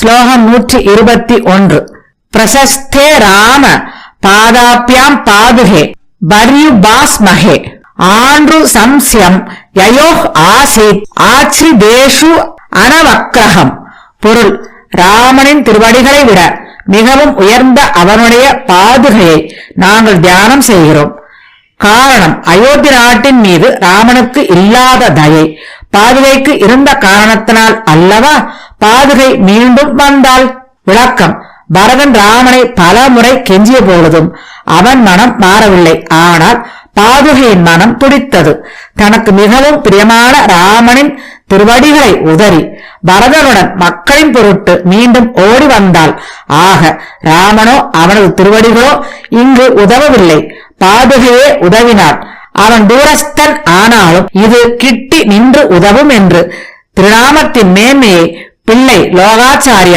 ஸ்லோகம் 121. பிரசஸ்தே ராம பாதாப்யாம் பாதுகே பர்யுபாஸ்மஹே ஆண்ரு சம்ஸ்யம் யயோஹ் ஆசீத் ஆச்ரிதேஷு அனவக்ரஹம். பொருள்: ராமனின் திருவடிகளை விட மிகவும் உயர்ந்த அவனுடைய பாதுகையை நாங்கள் தியானம் செய்கிறோம். காரணம்: அயோத்தி நாட்டின் மீது ராமனுக்கு இல்லாத தயை பாதுகைக்கு இருந்த காரணத்தினால் அல்லவா பாதுகை மீண்டும் வந்தாள். விளக்கம்: பரதன் ராமனை பல முறை கெஞ்சிய பொழுதும் அவன் மனம் மாறவில்லை. ஆனால் பாதுகையின் மனம் துடித்தது. தனக்கு மிகவும் பிரியமான ராமனின் திருவடிகளை உதறி பரதனுடன் மக்களின் பொருட்டு மீண்டும் ஓடி வந்தாள். ஆக ராமனோ அவனது திருவடிகளோ இங்கு உதவவில்லை, பாதுகையே உதவினாள். அவன் தூரஸ்தன் ஆனாலும் இது கிட்டி நின்று உதவும் என்று திருநாமத்தின் மேன்மையை பிள்ளை லோகாச்சாரியார்